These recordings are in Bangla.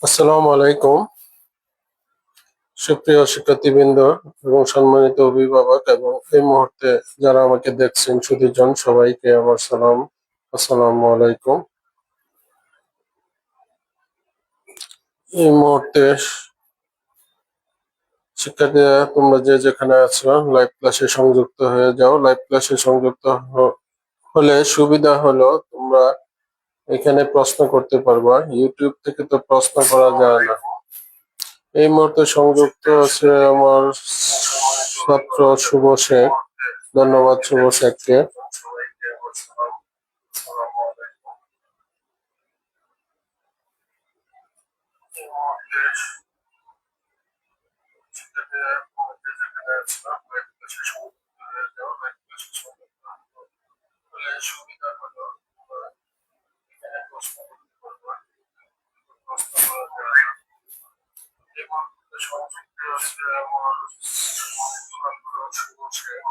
আসসালামু আলাইকুম। সুপ্রিয় শিক্ষার্থীবৃন্দ এবং সম্মানিত অভিভাবক এবং এই মুহূর্তে যারা আমাকে দেখছেন সুধীজন, সবাইকে আমার সালাম। আসসালামু আলাইকুম। এই মুহূর্তে শিক্ষার্থীরা তোমরা যে যেখানে আছো লাইভ ক্লাসে সংযুক্ত হয়ে যাও। লাইভ ক্লাসে সংযুক্ত হলে সুবিধা হলো তোমরা এখানে প্রশ্ন করতে পারবা। ইউটিউব থেকে তো প্রশ্ন করা যায় না। এই মুহূর্তে সংযুক্ত আছে আমার ছাত্র শুভ শেখ। ধন্যবাদ শুভ শেখকে। সুবিধা হলো এখানে প্রশ্ন করতে পারবা। প্রশ্ন করা যায় না। এবং সংযুক্ত আছে আমার ছাত্র শুভ শেখ।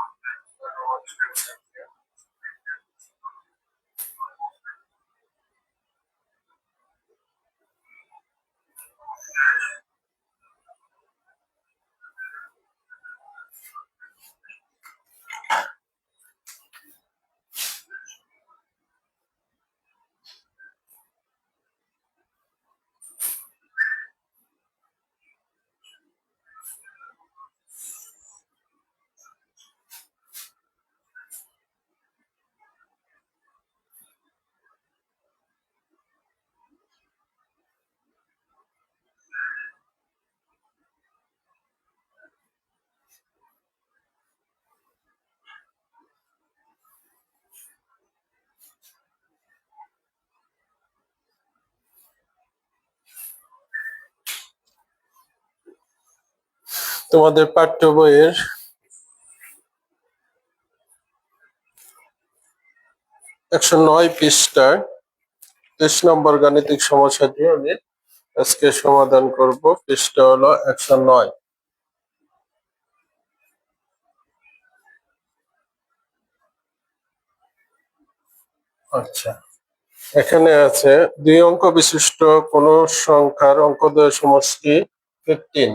ধন্যবাদ শুভ শেখকে। তোমাদের পাঠ্য বইয়ের 109 পৃষ্ঠায় 23 নম্বর গাণিতিক সমস্যাটি আমি আজকে সমাধান করব। পৃষ্ঠা হলো 109। আচ্ছা, এখানে আছে 2 অঙ্ক বিশিষ্ট কোন সংখ্যার অঙ্কদ্বয় সমষ্টি 15।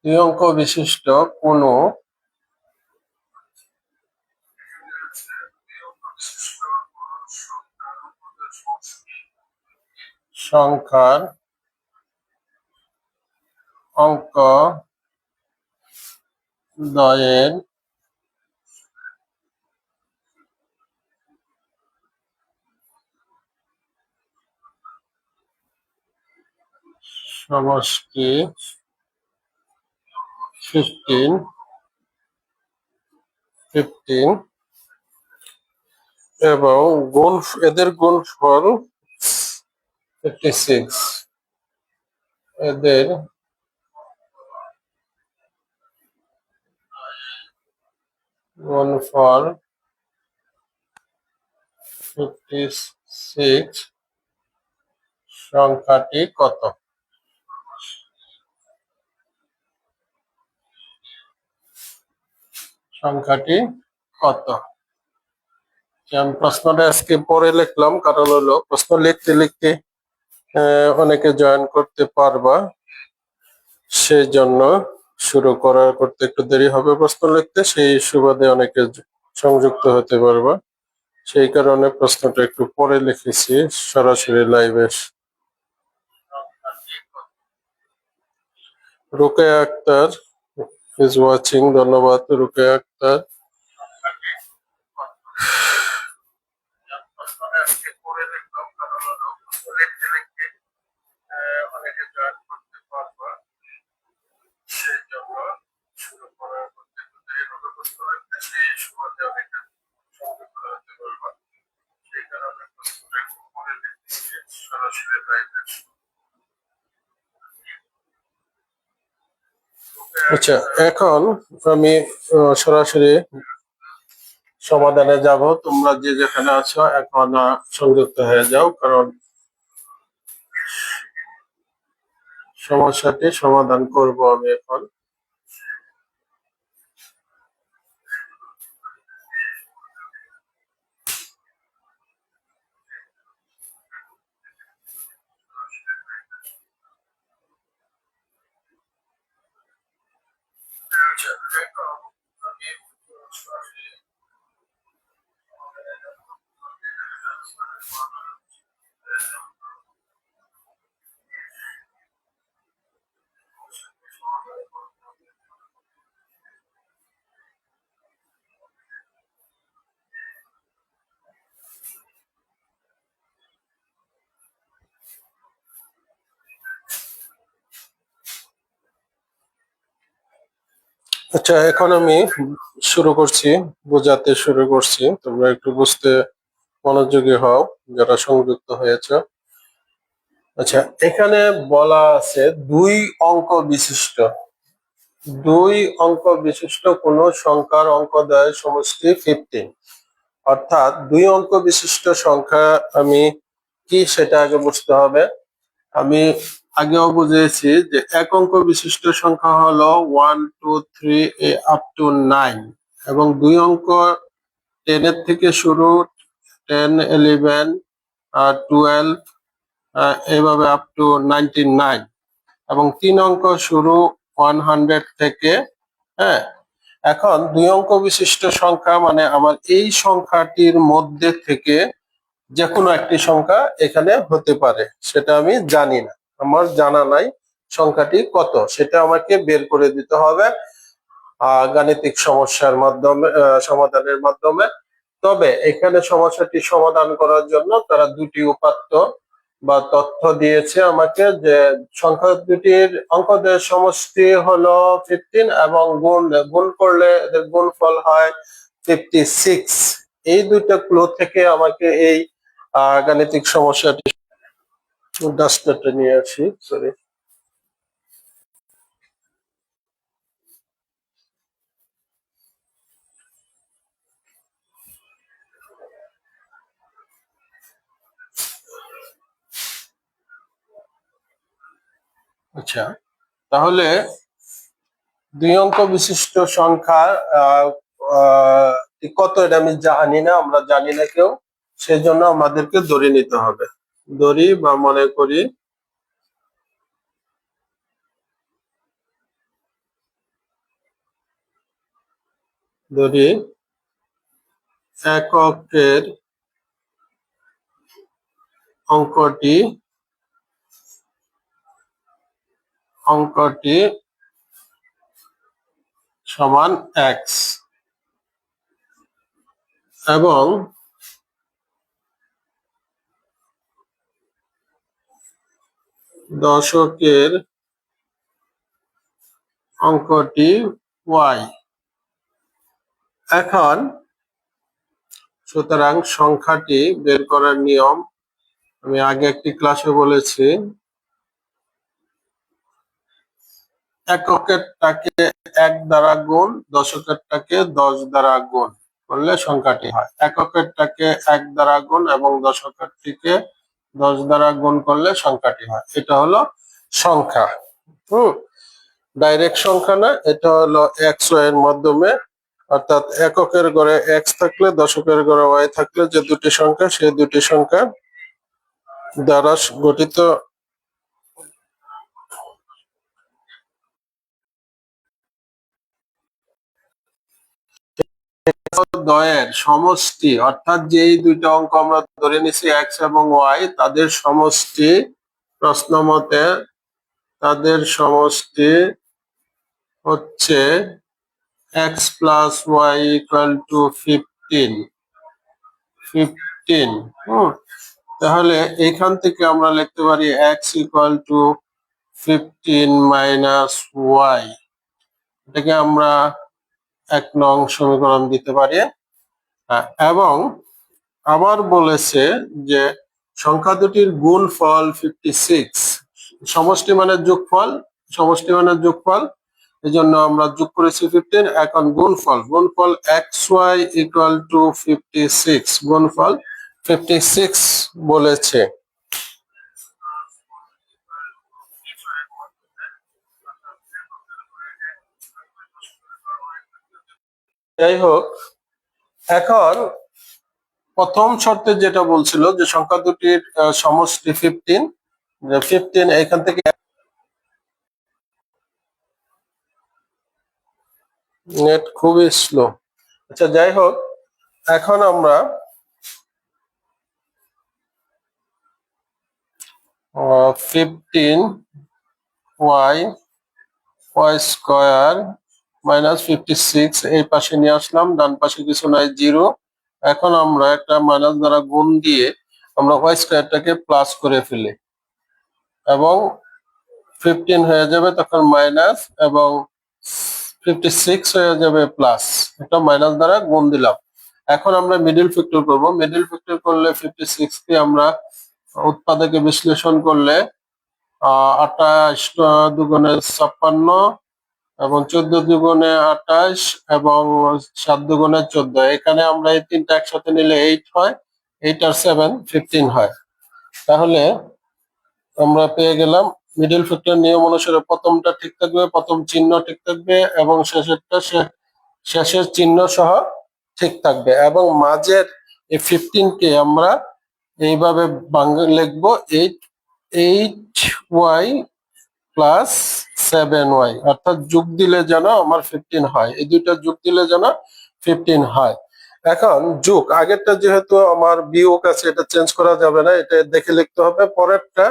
দুই অঙ্ক বিশিষ্ট কোন সংখ্যার অঙ্ক দ্বয়ের সমষ্টি 15 এবং এদের গুণফল 56। এদের গুণফল 56 সংখ্যাটি কত? সংখ্যাটি কত? আমি প্রশ্নটা আজকে পরে লিখলাম, কারণ হলো প্রশ্ন লিখতে লিখতে অনেকে জয়েন করতে পারবা, সেই জন্য করতে একটু দেরি হবে। প্রশ্ন লিখতে সেই সুবাদে অনেকে সংযুক্ত হতে পারবা, সেই কারণে প্রশ্নটা একটু পরে লিখেছি সরাসরি লাইভে। রুকেয়া আক্তার ইজ ওয়াচিং, ধন্যবাদ রুকেয়া আক্তার। আচ্ছা, এখন আমি সরাসরি সমাধানে যাব। তোমরা যে যেখানে আছো এখন সংযুক্ত হয়ে যাও, কারণ সমস্যাটি সমাধান করব আমি এখন। আচ্ছা, এখন আমি বোঝাতে শুরু করছি। তোমরা একটু বুঝতে মনোযোগী হও যারা সংযুক্ত হয়েছে। আচ্ছা, এখানে বলা আছে দুই অঙ্ক বিশিষ্ট কোন সংখ্যার অঙ্কদ্বয়ের সমষ্টি 15। অর্থাৎ দুই অঙ্ক বিশিষ্ট সংখ্যা আমি কি সেটা আগে বুঝতে হবে। আমি আগেও বুঝিয়েছি যে এক অঙ্ক বিশিষ্ট সংখ্যা হলো 1 2 3 আপ টু 9, এবং দুই অঙ্ক 10 এর থেকে শুরু, 10 11 12 এইভাবে আপ টু 99, এবং তিন অঙ্ক শুরু 100 থেকে। হ্যাঁ, এখন দুই অঙ্ক বিশিষ্ট সংখ্যা মানে আমার এই সংখ্যাটির মধ্যে থেকে যে কোনো একটি সংখ্যা এখানে হতে পারে, সেটা আমি জানি না, আমার জানা নাই সংখ্যাটি কত, সেটা আমাকে বের করে দিতে হবে গাণিতিক সমস্যার মাধ্যমে, সমাধানের মাধ্যমে। তবে এখানে সমস্যাটি সমাধান করার জন্য তারা দুটি উপাত্ত বা তথ্য দিয়েছে আমাকে, যে সংখ্যা দুটির অঙ্কদের সমষ্টি হলো 15 এবং গুণ করলে এদের গুণফল হয় 56। এই দুইটা ক্লু থেকে আমাকে এই গাণিতিক সমস্যাটি, ডাস্টারটা নিয়ে আসি, সরি। আচ্ছা, তাহলে দুই অঙ্ক বিশিষ্ট সংখ্যা কত এটা আমি জানি না, আমরা জানি না কেউ, সেজন্য আমাদেরকে ধরে নিতে হবে। ধরি বা মনে করি এককের অঙ্কটি সমান x, এবং দশকের অঙ্কটি y। এখন সুতরাং সংখ্যাটি বের করার নিয়ম আমি আগে একটি ক্লাসে বলেছি, এককেরটাকে 1 দ্বারা গুণ, দশকেরটাকে 10 দ্বারা গুণ করলে সংখ্যাটি হয়। এককেরটাকে 1 দ্বারা গুণ এবং দশকেরটিকে 10 দ্বারা গুণ করলে সংখ্যাটি হয়। এটা হলো সংখ্যা। ডাইরেক্ট সংখ্যা না, এটা হলো এক্স ওয়াই এর মাধ্যমে অর্থাৎ এককের ঘরে এক্স থাকলে দশকের ঘরে ওয়াই থাকলে যে দুটি সংখ্যা সেই দুটি সংখ্যা দ্বারা গঠিত দ্বয়ের সমষ্টি, অর্থাৎ যেই দুইটা অঙ্ক আমরা ধরে নিছি এক্স এবং ওয়াই, তাদের সমষ্টি প্রশ্ন মতে তাদের সমষ্টি হচ্ছে X plus Y equal to 15। তাহলে এখান থেকে আমরা লিখতে পারি X equal to 15 minus Y, এটাকে আমরা 1নং সমীকরণ দিতে পারি। এবং আবার বলেছে যে সংখ্যা দুটির গুণফল 56, সমষ্টি মানে যোগফল, সমষ্টি মানে যোগফল, এই জন্য আমরা যোগ করেছি 15। এখন গুণফল এক্স ওয়াই ইকুয়াল টু 56, গুণফল 56 বলেছে। যাই হোক, এখন প্রথম শর্তে যেটা বলছিল যে সংখ্যা দুটির সমষ্টি 15, 15 এখান থেকে নেট খুবই স্লো। আচ্ছা যাই হোক, এখন আমরা 15 ওয়াই ওয়াই স্কোয়ার মাইনাস 56 এই পাশে নিয়ে আসলাম, ডান পাশে কিছু নাই, 0। এখন আমরা একটা মাইনাস দ্বারা গুণ দিয়ে আমরা ওয়াই স্কোয়ারটাকে প্লাস করে ফেলি এবং 15 হয়ে যাবে তখন মাইনাস এবং 56 হয়ে যাবে প্লাস, এটা মাইনাস দ্বারা গুণ দিলাম। এখন আমরা মিডল ফ্যাক্টর করব। মিডল ফ্যাক্টর করলে 56 কে আমরা উৎপাদকে বিশ্লেষণ করলে 28 দুগুণে 56 এবং 14 দুগুণে 28 এবং 7 দুগুণে 14, এখানে আমরা এই তিনটা একসাথে নিলে 8 হয়, 8 আর 7 15 হয়। তাহলে আমরা পেয়ে গেলাম মিডল ফ্যাক্টর নিয়ম অনুসারে প্রথমটা ঠিক থাকবে, প্রথম চিহ্ন ঠিক থাকবে এবং শেষেরটা শেষের চিহ্ন সহ ঠিক থাকবে, এবং মাঝের এই 15 কে আমরা এইভাবে লিখবো 8y প্লাস 7y, অর্থাৎ যোগ দিলে যেন আমার 15 হয়, এই দুইটা যোগ দিলে যেন 15 হয়। এখন যোগ, আগেরটা যেহেতু আমার বিয়োগ আছে এটা চেঞ্জ করা যাবে না, এটা দেখে লিখতে হবে, পরেরটা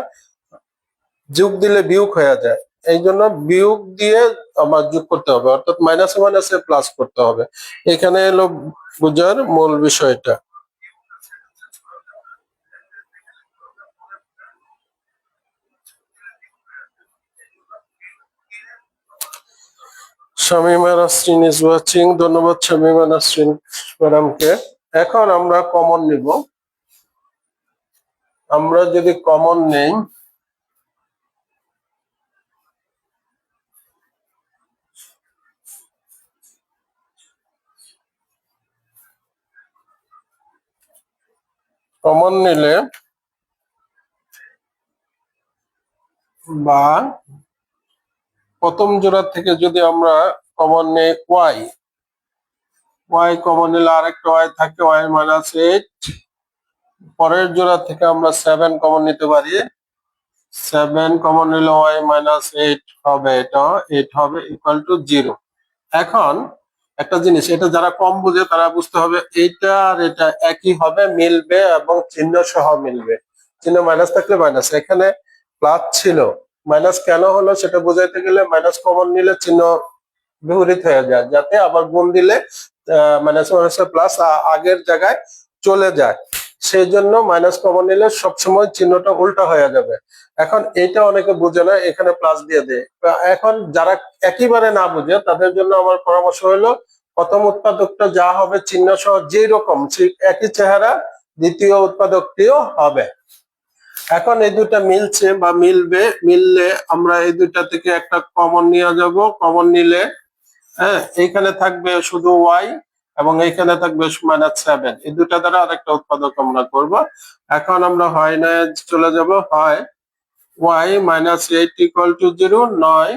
যোগ দিলে বিয়োগ হয়ে যায়, এই জন্য বিয়োগ দিয়ে আমার যোগ করতে হবে, অর্থাৎ মাইনাসে মাইনাসে প্লাস করতে হবে। এখানে এলো বোঝার মূল বিষয়টা। শামিমা নাসরিন ইজ ওয়াচিং, ধন্যবাদ শামিমা নাসরিন ম্যাডামকে। এখন আমরা কমন নিব। আমরা যদি কমন নেই, কমন নিলে বা প্রথম জোড়া থেকে যদি আমরা কমন নেই ওয়াই, ওয়াই কমন নিলে আরেকটা ওয়াই থাকে, ওয়াই মাইনাস 8, পরের জোড়া থেকে আমরা 7 কমন নিতে পারি, 7 কমন নিলে ওয়াই মাইনাস 8 হবে, এটা 8 হবে ইকুয়াল টু 0। এখন একটা জিনিস, এটা যারা কম বুঝে তারা বুঝতে হবে এইটা আর এটা একই হবে, মিলবে এবং চিহ্ন সহ মিলবে, চিহ্ন মাইনাস থাকলে মাইনাস, এখানে প্লাস ছিল, মাইনাস কেন হলো সেটা বোঝাইতে গেলে মাইনাস কমন নিলে চিহ্ন বিপরীত হয়ে যায়, যাতে আবার গুণ দিলে মাইনাস মাইনাসে প্লাস আগের জায়গায় চলে যায়, সেই জন্য মাইনাস কমন নিলে সবসময় চিহ্নটা উল্টা হয়ে যাবে। এখন এইটা অনেকে বুঝে না, এখানে প্লাস দিয়ে দেয়। এখন যারা একেবারে না বুঝে তাদের জন্য আমার পরামর্শ হলো প্রথম উৎপাদকটা যা হবে চিহ্ন সহ যেই রকম একই চেহারা দ্বিতীয় উৎপাদকটিও হবে। এখন এই দুটা মিলছে বা মিলবে, মিললে আমরা এই দুইটা থেকে একটা কমন নিয়ে যাব, কমন নিলে হ্যাঁ এইখানে থাকবে শুধু ওয়াই এবং এইখানে থাকবে -7, এই দুটা দ্বারা আরেকটা উৎপাদক আমরা করব। এখন আমরা হয় না চলে যাব, হয় ওয়াই -8 = 0, নয়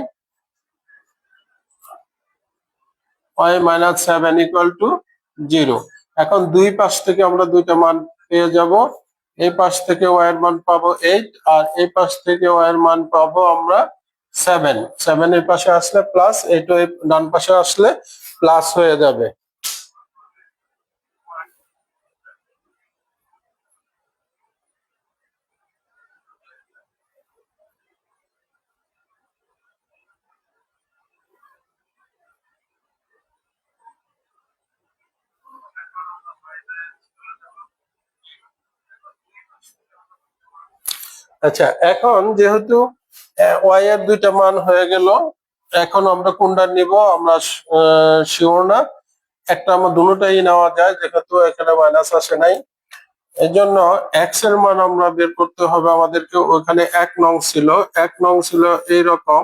y মাইনাস 7 ইকুয়াল টু 0। এখন দুই পাশ থেকে আমরা দুইটা মান পেয়ে যাব। এই পাশ থেকে y এর মান পাবো 8 আর এই পাশ থেকে y এর মান পাবো আমরা 7। 7 এর পাশে আসলে প্লাস, 8 এর ডান পাশে আসলে প্লাস হয়ে যাবে। আচ্ছা, এখন যেহেতু y এর দুইটা মান হয়ে গেল, এখন আমরা কোনটা নিব আমরা শিওর না। একটা আমরা দুটোটাই নেওয়া যায়, যেহেতু এখানে মাইনাস আসে নাই। এই জন্য এক্স এর মান আমরা বের করতে হবে আমাদেরকে। ওখানে 1 নং ছিল, 1 নং ছিল এইরকম,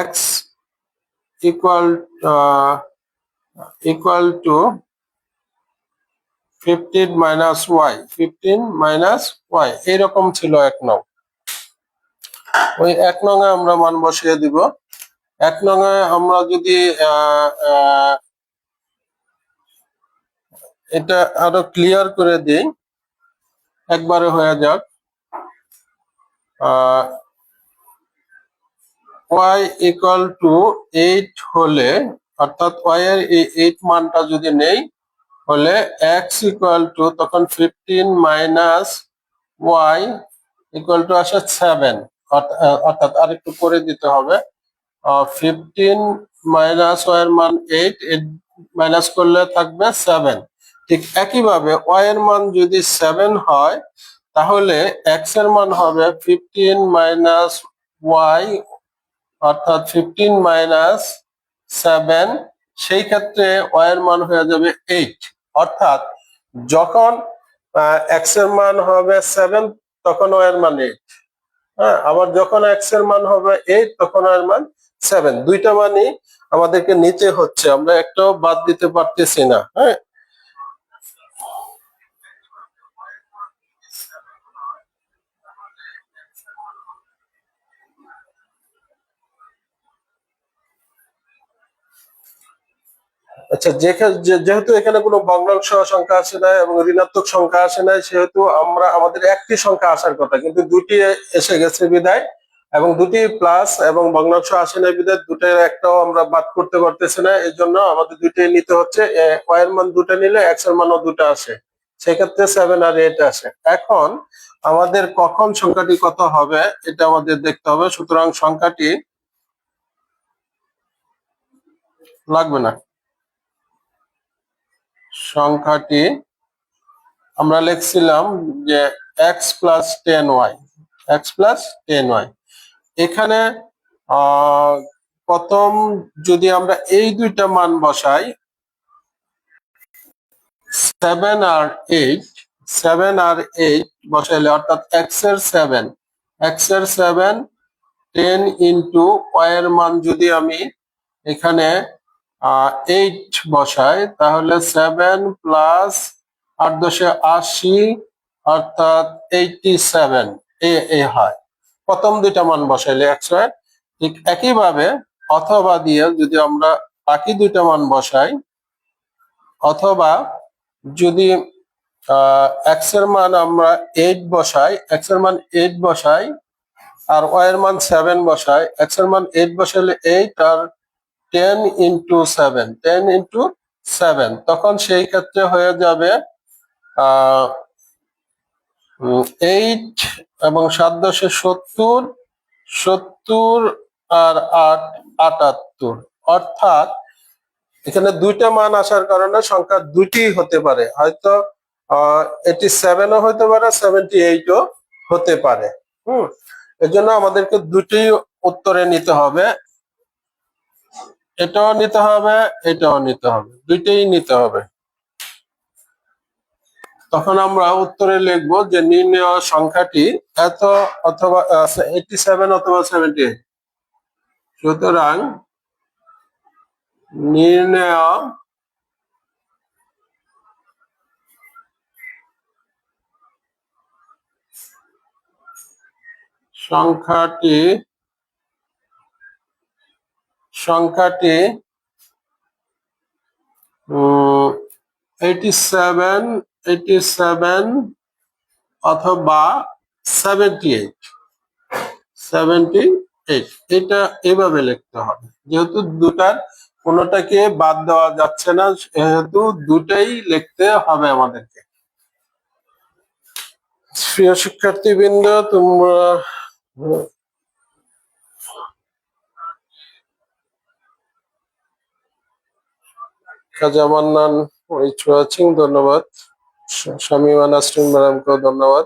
X equal equal to 15 minus Y, 15 minus Y এইরকম ছিল 1 নং। ওই 1 নং এ আমরা মান বসিয়ে দিব। 1 নং এ আমরা যদি এটা আরো ক্লিয়ার করে দিই, একবারে হয়ে যাক। y ইকুয়াল টু 8 হলে, অর্থাৎ y এর এই 8 মানটা যদি নেই, হলে x ইকুয়াল টু তখন 15 মাইনাস y ইকুয়াল টু আসে 7। অর্থাৎ আরেকটু করে দিতে হবে, 15 মাইনাস y এর মান 8, মাইনাস করলে থাকবে 7। ঠিক একইভাবে y এর মান যদি 7 হয়, তাহলে x এর মান হবে 15 মাইনাস y, অর্থাৎ 15 মাইনাস 7। সেই ক্ষেত্রে y এর মান হয়ে যাবে 8। অর্থাৎ যখন x এর মান হবে 7, তখন y এর মান 8। হ্যাঁ, আবার যখন x এর মান হবে 8, তখন y এর মান 7। দুইটা মানই আমাদেরকে নিতে হচ্ছে, আমরা একটাও বাদ দিতে পারতেছি না। হ্যাঁ, আচ্ছা, যেহেতু এখানে কোনো ভগ্নাংশ সংখ্যা আসে নাই এবং ঋণাত্মক সংখ্যা আসে নাই, সেহেতু আমাদের একটি সংখ্যা আসার কথা, কিন্তু দুটি এসে গেছে বিদায়, এবং দুটি প্লাস এবং ভগ্নাংশ আসে নাই বিদায় দুটোর একটাও আমরা বাদ করতে পারতেছি না। এই জন্য আমাদের দুইটাই নিতে হচ্ছে। y এর মান দুটো নিলে x এর মানও দুটো আসে, সেক্ষেত্রে 7 আর 8 আসে। এখন আমাদের কখন সংখ্যাটি কত হবে এটা আমাদের দেখতে হবে। সুতরাং সংখ্যাটি লাগবে না, সংখ্যাটি আমরা লিখছিলাম যে x plus 10y, x plus 10y। এখানে প্রথম যদি আমরা এই দুইটা মান বসাই, 7 আর 8, 7 আর 8 বসাইলে, অর্থাৎ x এর 7, x এর 7 10 ইন্টু y এর মান যদি আমি এখানে 8 বসাই, তাহলে 7 প্লাস 8 10 80, অর্থাৎ 87 এ হয়। প্রথম দুইটা মান বসাইলে 100। ঠিক একইভাবে অথবা দিয়ে যদি আমরা বাকি দুইটা মান বসাই, অথবা যদি x এর মান আমরা 8 বসাই, x এর মান 8 বসাই আর y এর মান 7 বসাই, x এর মান 8 বসাইলে 8 আর 10 ইন্টু 7, 10 ইন্টু 7, তখন সেই ক্ষেত্রে হয়ে যাবে 8 এবং 7 10 70, 70 আর 8 78। অর্থাৎ এখানে দুইটা মান আসার কারণে সংখ্যা দুইটি হতে পারে, হয়তো 87ও হতে পারে, 78ও হতে পারে। এর জন্য আমাদেরকে দুটি উত্তরে নিতে হবে, এটাও নিতে হবে, এটাও নিতে হবে, দুইটাই নিতে হবে। তখন আমরা উত্তরে লিখবো যে নির্ণেয় সংখ্যাটি এত অথবা 87 অথবা 78। সুতরাং নির্ণেয় সংখ্যাটি 87, 87 অথবা 78, 78 এটা এভাবে লিখতে হবে। যেহেতু দুটার কোনোটাকে বাদ দেওয়া যাচ্ছে না, সেহেতু দুটাই লিখতে হবে আমাদেরকে। প্রিয় শিক্ষার্থীবৃন্দ, তোমরা খাজা মান্নান ওয়াচিং, ধন্যবাদ। শামিমা নাসরিন ম্যাডামকেও ধন্যবাদ।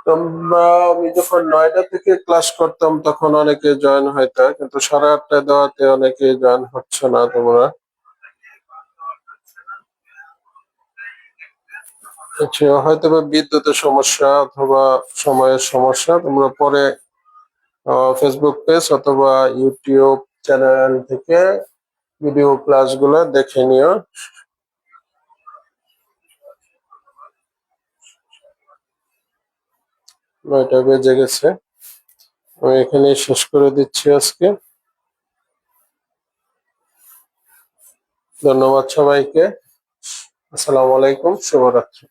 তোমরা, আমি যখন 9টা থেকে ক্লাস করতাম তখন অনেকে জয়েন হইতো, কিন্তু 8:30টায় দেওয়াতে অনেকে জয়েন হচ্ছে না। তোমরা আচ্ছা, হয়তো বা বিদ্যুতের সমস্যা অথবা সময়ের সমস্যা। তোমরা পরে ফেসবুক পেজ অথবা ইউটিউব চ্যানেল থেকে ভিডিও ক্লাসগুলো দেখে নিও। 9টা বেজে গেছে, আমি এখানে শেষ করে দিচ্ছি আজকে। ধন্যবাদ সবাইকে। আসসালামু আলাইকুম, শুভরাত্রি।